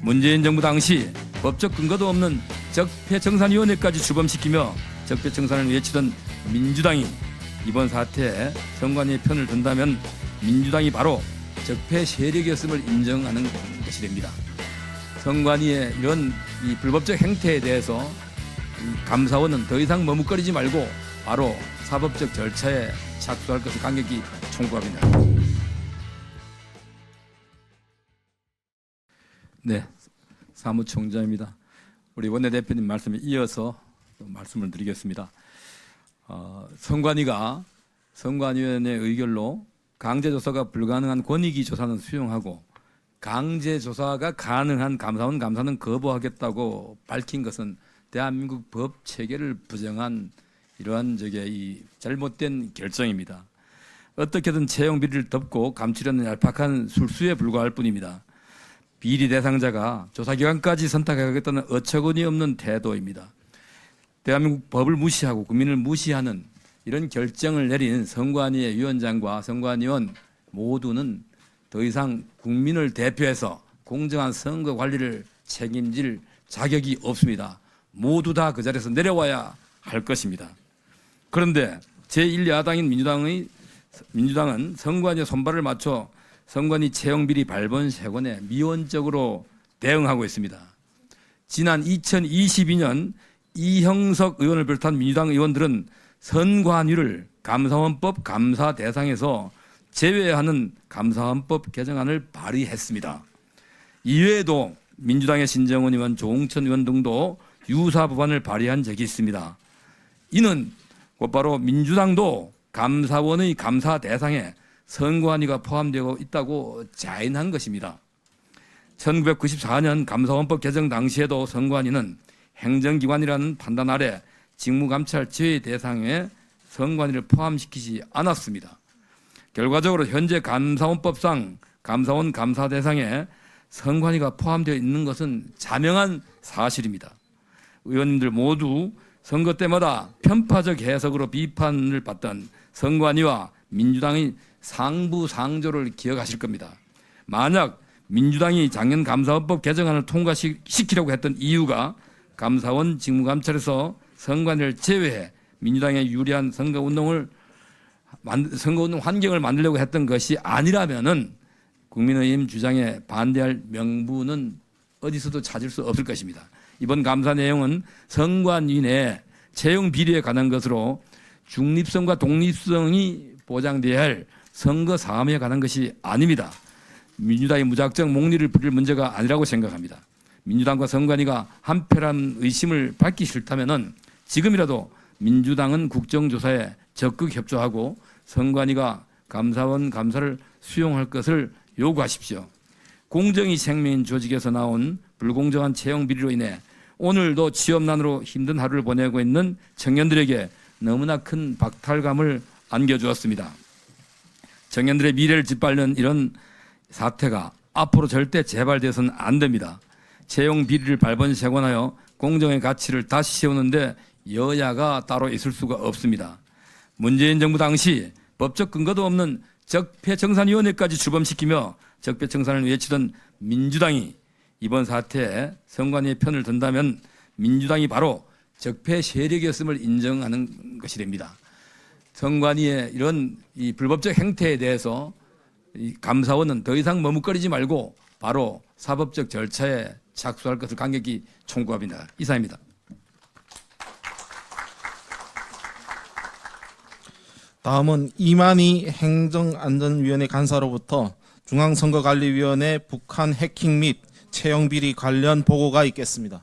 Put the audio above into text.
문재인 정부 당시 법적 근거도 없는 적폐청산위원회까지 주범시키며 적폐청산을 외치던 민주당이 이번 사태에 선관위의 편을 든다면 민주당이 바로 적폐 세력이었음을 인정하는 것이 됩니다. 선관위의 이런 이 불법적 행태에 대해서 감사원은 더 이상 머뭇거리지 말고 바로 사법적 절차에 착수할 것을 강력히 촉구합니다. 네, 사무총장입니다. 우리 원내대표님 말씀에 이어서 말씀을 드리겠습니다. 선관위가 선관위원회 의결로 강제조사가 불가능한 권익위 조사는 수용하고 강제조사가 가능한 감사원 감사는 거부하겠다고 밝힌 것은 대한민국 법 체계를 부정한 이러한 이 잘못된 결정입니다. 어떻게든 채용 비리를 덮고 감추려는 얄팍한 술수에 불과할 뿐입니다. 비리 대상자가 조사기관까지 선택하겠다는 어처구니 없는 태도입니다. 대한민국 법을 무시하고 국민을 무시하는 이런 결정을 내린 선관위의 위원장과 선관위원 모두는 더 이상 국민을 대표해서 공정한 선거 관리를 책임질 자격이 없습니다. 모두 다 그 자리에서 내려와야 할 것입니다. 그런데 제1야당인 민주당은 선관위의 손발을 맞춰 선관위 채용비리 발본색원에 미온적으로 대응하고 있습니다. 지난 2022년 이형석 의원을 비롯한 민주당 의원들은 선관위를 감사원법 감사 대상에서 제외하는 감사원법 개정안을 발의했습니다. 이외에도 민주당의 신정원 의원, 조홍천 의원 등도 유사 법안을 발의한 적이 있습니다. 이는 곧바로 민주당도 감사원의 감사 대상에 선관위가 포함되고 있다고 자인한 것입니다. 1994년 감사원법 개정 당시에도 선관위는 행정기관이라는 판단 아래 직무감찰 제외 대상에 선관위를 포함시키지 않았습니다. 결과적으로 현재 감사원법상 감사원 감사 대상에 선관위가 포함되어 있는 것은 자명한 사실입니다. 의원님들 모두 선거 때마다 편파적 해석으로 비판을 받던 선관위와 민주당의 상부상조를 기억하실 겁니다. 만약 민주당이 작년 감사원법 개정안을 통과시키려고 했던 이유가 감사원 직무감찰에서 선관위를 제외해 민주당에 유리한 선거운동 환경을 만들려고 했던 것이 아니라면은 국민의힘 주장에 반대할 명분은 어디서도 찾을 수 없을 것입니다. 이번 감사 내용은 선관위 내 채용 비리에 관한 것으로 중립성과 독립성이 보장돼야 할 선거 사무에 관한 것이 아닙니다. 민주당이 무작정 목리를 부릴 문제가 아니라고 생각합니다. 민주당과 선관위가 한패란 의심을 받기 싫다면은 지금이라도 민주당은 국정조사에 적극 협조하고 선관위가 감사원 감사를 수용할 것을 요구하십시오. 공정이 생명인 조직에서 나온 불공정한 채용 비리로 인해 오늘도 취업난으로 힘든 하루를 보내고 있는 청년들에게 너무나 큰 박탈감을 안겨주었습니다. 청년들의 미래를 짓밟는 이런 사태가 앞으로 절대 재발돼서는 안 됩니다. 채용 비리를 발본색원하여 공정의 가치를 다시 세우는데 여야가 따로 있을 수가 없습니다. 문재인 정부 당시 법적 근거도 없는 적폐청산위원회까지 주범시키며 적폐청산을 외치던 민주당이 이번 사태에 선관위의 편을 든다면 민주당이 바로 적폐 세력이었음을 인정하는 것이 됩니다. 선관위의 이런 이 불법적 행태에 대해서 이 감사원은 더 이상 머뭇거리지 말고 바로 사법적 절차에 착수할 것을 강력히 촉구합니다. 이상입니다. 다음은 이만희 행정안전위원회 간사로부터 중앙선거관리위원회 북한 해킹 및 채용비리 관련 보고가 있겠습니다.